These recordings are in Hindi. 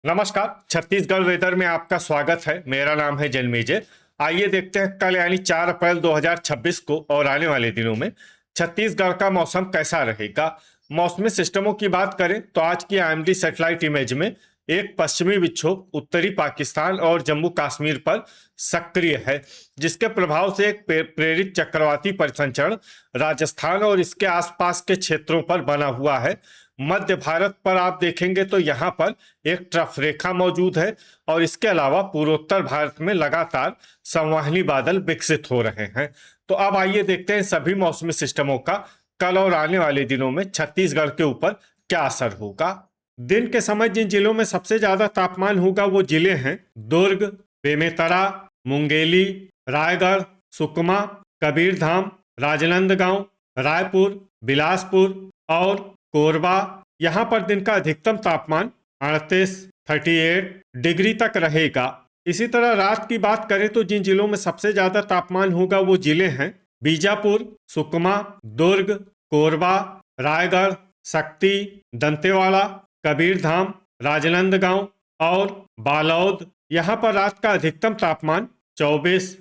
नमस्कार। छत्तीसगढ़ वेदर में आपका स्वागत है। मेरा नाम है जन्मेजय। आइए देखते हैं कल यानी 4 अप्रैल 2026 को और आने वाले दिनों में छत्तीसगढ़ का मौसम कैसा रहेगा। मौसमी सिस्टमों की बात करें तो आज की आईएमडी सैटेलाइट इमेज में एक पश्चिमी विक्षोभ उत्तरी पाकिस्तान और जम्मू कश्मीर पर सक्रिय है, जिसके प्रभाव से एक प्रेरित चक्रवाती परिसंचरण राजस्थान और इसके आसपास के क्षेत्रों पर बना हुआ है। मध्य भारत पर आप देखेंगे तो यहाँ पर एक ट्रफ रेखा मौजूद है और इसके अलावा पूर्वोत्तर भारत में लगातार संवहनी बादल विकसित हो रहे हैं। तो अब आइए देखते हैं सभी मौसमी सिस्टमों का कल और आने वाले दिनों में छत्तीसगढ़ के ऊपर क्या असर होगा। दिन के समय जिन जिलों में सबसे ज्यादा तापमान होगा वो जिले हैं दुर्ग, बेमेतरा, मुंगेली, रायगढ़, सुकमा, कबीरधाम, राजनांदगांव, रायपुर, बिलासपुर और कोरबा। यहाँ पर दिन का अधिकतम तापमान 38 डिग्री तक रहेगा। इसी तरह रात की बात करें तो जिन जिलों में सबसे ज्यादा तापमान होगा वो जिले हैं बीजापुर, सुकमा, दुर्ग, कोरबा, रायगढ़, शक्ति, दंतेवाड़ा, कबीरधाम, राजनांदगांव और बालोद। यहाँ पर रात का अधिकतम तापमान 24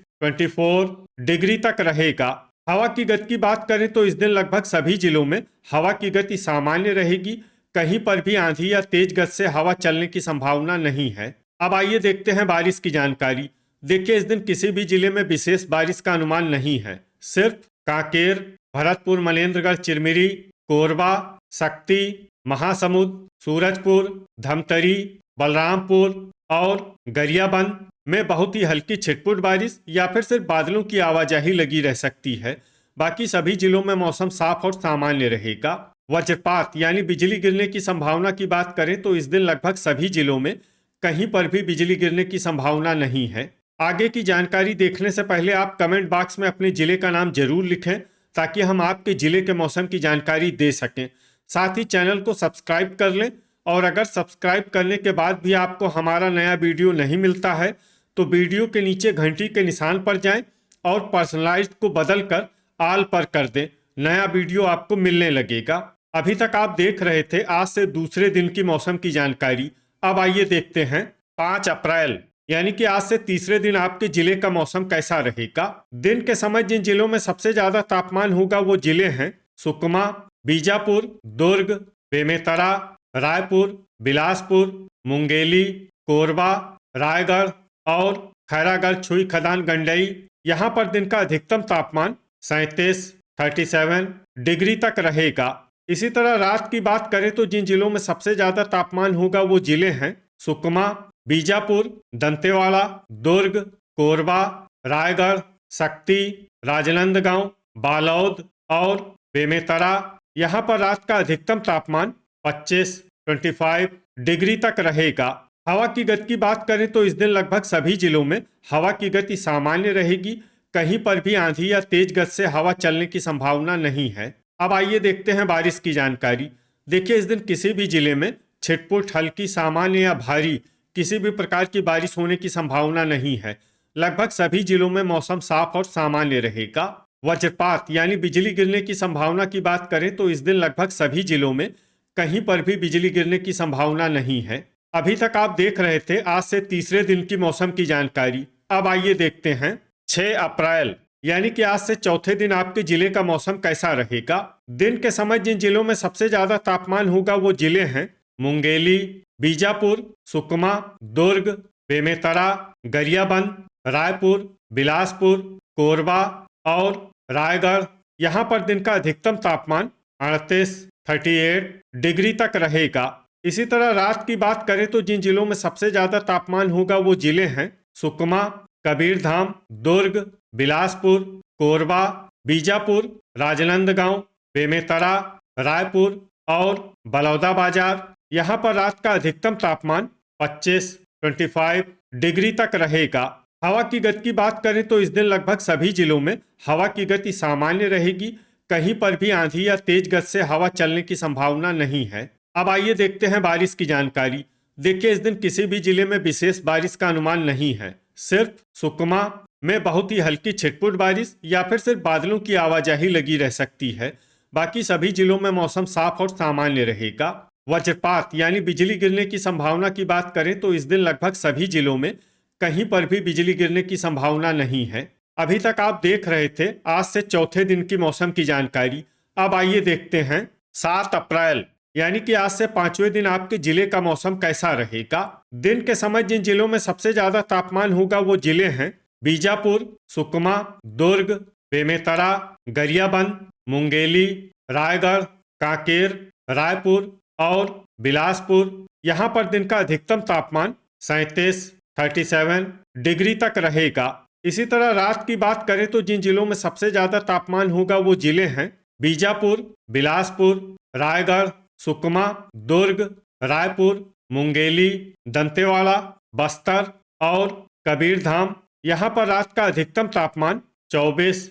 डिग्री तक रहेगा। हवा की गति की बात करें तो इस दिन लगभग सभी जिलों में हवा की गति सामान्य रहेगी। कहीं पर भी आंधी या तेज गति से हवा चलने की संभावना नहीं है। अब आइए देखते हैं बारिश की जानकारी। देखिए, इस दिन किसी भी जिले में विशेष बारिश का अनुमान नहीं है। सिर्फ कांकेर, भरतपुर, मनेन्द्रगढ़, चिरमिरी, कोरबा, शक्ति, महासमुंद, सूरजपुर, धमतरी, बलरामपुर और गरियाबंद में बहुत ही हल्की छिटपुट बारिश या फिर सिर्फ बादलों की आवाजाही लगी रह सकती है। बाकी सभी जिलों में मौसम साफ और सामान्य रहेगा। वज्रपात यानी बिजली गिरने की संभावना की बात करें तो इस दिन लगभग सभी जिलों में कहीं पर भी बिजली गिरने की संभावना नहीं है। आगे की जानकारी देखने से पहले आप कमेंट बॉक्स में अपने जिले का नाम जरूर लिखें ताकि हम आपके जिले के मौसम की जानकारी दे सकें। साथ ही चैनल को सब्सक्राइब कर लें और अगर सब्सक्राइब करने के बाद भी आपको हमारा नया वीडियो नहीं मिलता है तो वीडियो के नीचे घंटी के निशान पर जाएं और पर्सनलाइज्ड को बदलकर ऑल पर कर दें। नया वीडियो आपको मिलने लगेगा। अभी तक आप देख रहे थे आज से दूसरे दिन की मौसम की जानकारी। अब आइए देखते हैं 5 अप्रैल यानी कि आज से तीसरे दिन आपके जिले का मौसम कैसा रहेगा। दिन के समय जिन जिलों में सबसे ज्यादा तापमान होगा वो जिले हैं सुकमा, बीजापुर, दुर्ग, बेमेतरा, रायपुर, बिलासपुर, मुंगेली, कोरबा, रायगढ़ और खैरागढ़, छुई खदान, गंडई। यहाँ पर दिन का अधिकतम तापमान 37 डिग्री तक रहेगा। इसी तरह रात की बात करें तो जिन जिलों में सबसे ज्यादा तापमान होगा वो जिले हैं सुकमा, बीजापुर, दंतेवाड़ा, दुर्ग, कोरबा, रायगढ़, शक्ति, राजनांदगांव, बालोद और बेमेतरा। यहाँ पर रात का अधिकतम तापमान 25 डिग्री तक रहेगा। हवा की गति की बात करें तो इस दिन लगभग सभी जिलों में हवा की गति सामान्य रहेगी। कहीं पर भी आंधी या तेज गति से हवा चलने की संभावना नहीं है। अब आइए देखते हैं बारिश की जानकारी। देखिए, इस दिन किसी भी जिले में छिटपुट, हल्की, सामान्य या भारी किसी भी प्रकार की बारिश होने की संभावना नहीं है। लगभग सभी जिलों में मौसम साफ और सामान्य रहेगा। वज्रपात यानी बिजली गिरने की संभावना की बात करें तो इस दिन लगभग सभी जिलों में कहीं पर भी बिजली गिरने की संभावना नहीं है। अभी तक आप देख रहे थे आज से तीसरे दिन की मौसम की जानकारी। अब आइए देखते हैं 6 अप्रैल यानी कि आज से चौथे दिन आपके जिले का मौसम कैसा रहेगा। दिन के समय जिन जिलों में सबसे ज्यादा तापमान होगा वो जिले हैं मुंगेली, बीजापुर, सुकमा, दुर्ग, बेमेतरा, गरियाबंद, रायपुर, बिलासपुर, कोरबा और रायगढ़। यहाँ पर दिन का अधिकतम तापमान 38 डिग्री तक रहेगा। इसी तरह रात की बात करें तो जिन जिलों में सबसे ज्यादा तापमान होगा वो जिले हैं सुकमा, कबीरधाम, दुर्ग, बिलासपुर, कोरबा, बीजापुर, राजनांदगांव, बेमेतरा, रायपुर और बलौदाबाजार। यहाँ पर रात का अधिकतम तापमान 25 डिग्री तक रहेगा। हवा की गति की बात करें तो इस दिन लगभग सभी जिलों में हवा की गति सामान्य रहेगी। कहीं पर भी आंधी या तेज गति से हवा चलने की संभावना नहीं है। अब आइए देखते हैं बारिश की जानकारी। देखिए, इस दिन किसी भी जिले में विशेष बारिश का अनुमान नहीं है। सिर्फ सुकमा में बहुत ही हल्की छिटपुट बारिश या फिर सिर्फ बादलों की आवाजाही लगी रह सकती है। बाकी सभी जिलों में मौसम साफ और सामान्य रहेगा। वज्रपात यानी बिजली गिरने की संभावना की बात करें तो इस दिन लगभग सभी जिलों में कहीं पर भी बिजली गिरने की संभावना नहीं है। अभी तक आप देख रहे थे आज से चौथे दिन की मौसम की जानकारी। अब आइए देखते हैं 7 अप्रैल यानी कि आज से 5वें दिन आपके जिले का मौसम कैसा रहेगा। दिन के समय जिन जिलों में सबसे ज्यादा तापमान होगा वो जिले हैं बीजापुर, सुकमा, दुर्ग, बेमेतरा, गरियाबंद, मुंगेली, रायगढ़, कांकेर, रायपुर और बिलासपुर। यहाँ पर दिन का अधिकतम तापमान 37 डिग्री तक रहेगा। इसी तरह रात की बात करें तो जिन जिलों में सबसे ज्यादा तापमान होगा वो जिले हैं बीजापुर, बिलासपुर, रायगढ़, सुकमा, दुर्ग, रायपुर, मुंगेली, दंतेवाड़ा, बस्तर और कबीरधाम। यहाँ पर रात का अधिकतम तापमान 24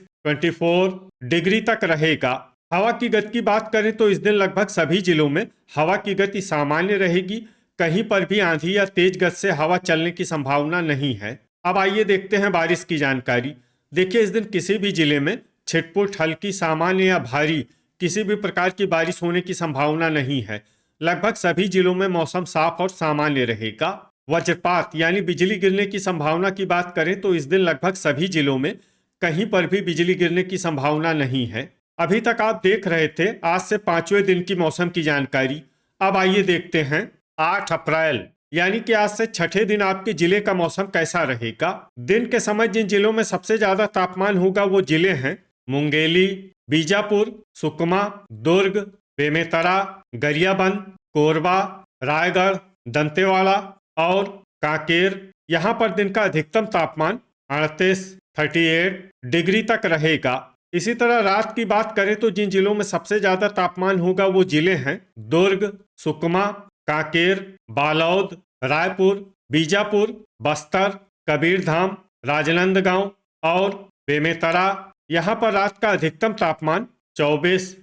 डिग्री तक रहेगा। हवा की गति की बात करें तो इस दिन लगभग सभी जिलों में हवा की गति सामान्य रहेगी। कहीं पर भी आंधी या तेज गति से हवा चलने की संभावना नहीं है। अब आइए देखते हैं बारिश की जानकारी। देखिए इस दिन किसी भी जिले में छिटपुट, हल्की, सामान्य या भारी किसी भी प्रकार की बारिश होने की संभावना नहीं है। लगभग सभी जिलों में मौसम साफ और सामान्य रहेगा। वज्रपात यानी बिजली गिरने की संभावना की बात करें तो इस दिन लगभग सभी जिलों में कहीं पर भी बिजली गिरने की संभावना नहीं है। अभी तक आप देख रहे थे आज से 5वें दिन की मौसम की जानकारी। अब आइए देखते हैं 8 अप्रैल यानी कि आज से छठे दिन आपके जिले का मौसम कैसा रहेगा। दिन के समय जिन जिलों में सबसे ज्यादा तापमान होगा वो जिले हैं मुंगेली, बीजापुर, सुकमा, दुर्ग, बेमेतरा, गरियाबंद, कोरबा, रायगढ़, दंतेवाड़ा और कांकेर। यहाँ पर दिन का अधिकतम तापमान 38 डिग्री तक रहेगा। इसी तरह रात की बात करें तो जिन जिलों में सबसे ज्यादा तापमान होगा वो जिले हैं दुर्ग, सुकमा, कांकेर, बालोद, रायपुर, बीजापुर, बस्तर, कबीरधाम, राजनांदगांव और बेमेतरा। यहाँ पर रात का अधिकतम तापमान 24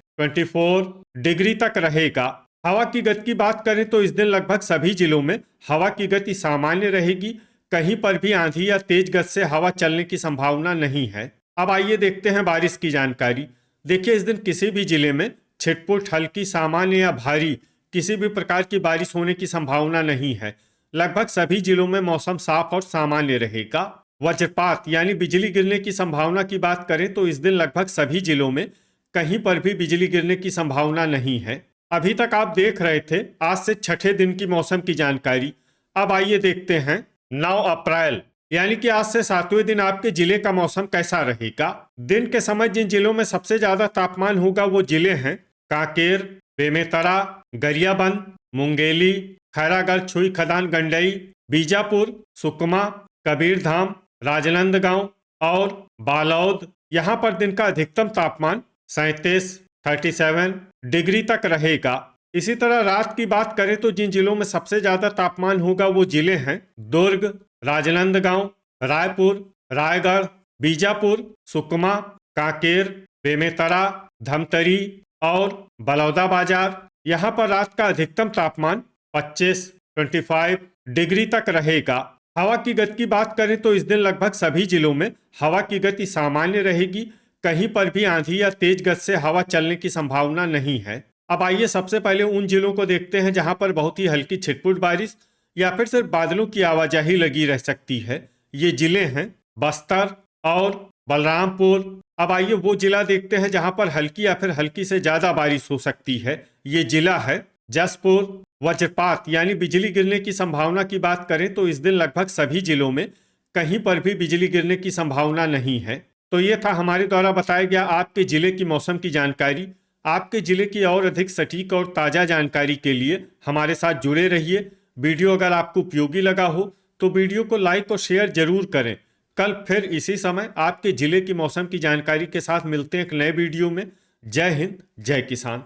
डिग्री तक रहेगा। हवा की गति की बात करें तो इस दिन लगभग सभी जिलों में हवा की गति सामान्य रहेगी। कहीं पर भी आंधी या तेज गति से हवा चलने की संभावना नहीं है। अब आइए देखते हैं बारिश की जानकारी। देखिए इस दिन किसी भी जिले में छिटपुट, हल्की, सामान्य या भारी किसी भी प्रकार की बारिश होने की संभावना नहीं है। लगभग सभी जिलों में मौसम साफ और सामान्य रहेगा। वज्रपात यानी बिजली गिरने की संभावना की बात करें तो इस दिन लगभग सभी जिलों में कहीं पर भी बिजली गिरने की संभावना नहीं है। अभी तक आप देख रहे थे आज से छठे दिन की मौसम की जानकारी। अब आइए देखते हैं 9 अप्रैल यानी कि आज से 7वें दिन आपके जिले का मौसम कैसा रहेगा। दिन के समय जिन जिलों में सबसे ज्यादा तापमान होगा वो जिले हैं कांकेर, बेमेतरा, गरियाबंद, मुंगेली, खैरागढ़, छुई खदान, गंडई, बीजापुर, सुकमा, कबीरधाम, राजनांदगांव और बालोद। यहाँ पर दिन का अधिकतम तापमान 37 डिग्री तक रहेगा। इसी तरह रात की बात करें तो जिन जिलों में सबसे ज्यादा तापमान होगा वो जिले हैं दुर्ग, राजनांदगांव, रायपुर, रायगढ़, बीजापुर, सुकमा, कांकेर, बेमेतरा, धमतरी और बलौदाबाजार। यहाँ पर रात का अधिकतम तापमान 25 डिग्री तक रहेगा। हवा की गति की बात करें तो इस दिन लगभग सभी जिलों में हवा की गति सामान्य रहेगी। कहीं पर भी आंधी या तेज गति से हवा चलने की संभावना नहीं है। अब आइए सबसे पहले उन जिलों को देखते हैं जहां पर बहुत ही हल्की छिटपुट बारिश या फिर सिर्फ बादलों की आवाजाही लगी रह सकती है। ये जिले हैं बस्तर और बलरामपुर। अब आइए वो जिला देखते हैं जहां पर हल्की या फिर हल्की से ज्यादा बारिश हो सकती है। ये जिला है जसपुर। वज्रपात यानी बिजली गिरने की संभावना की बात करें तो इस दिन लगभग सभी जिलों में कहीं पर भी बिजली गिरने की संभावना नहीं है। तो ये था हमारे द्वारा बताया गया आपके जिले की मौसम की जानकारी। आपके जिले की और अधिक सटीक और ताज़ा जानकारी के लिए हमारे साथ जुड़े रहिए। वीडियो अगर आपको उपयोगी लगा हो तो वीडियो को लाइक और शेयर जरूर करें। कल फिर इसी समय आपके जिले की मौसम की जानकारी के साथ मिलते हैं एक नए वीडियो में। जय हिंद, जय किसान।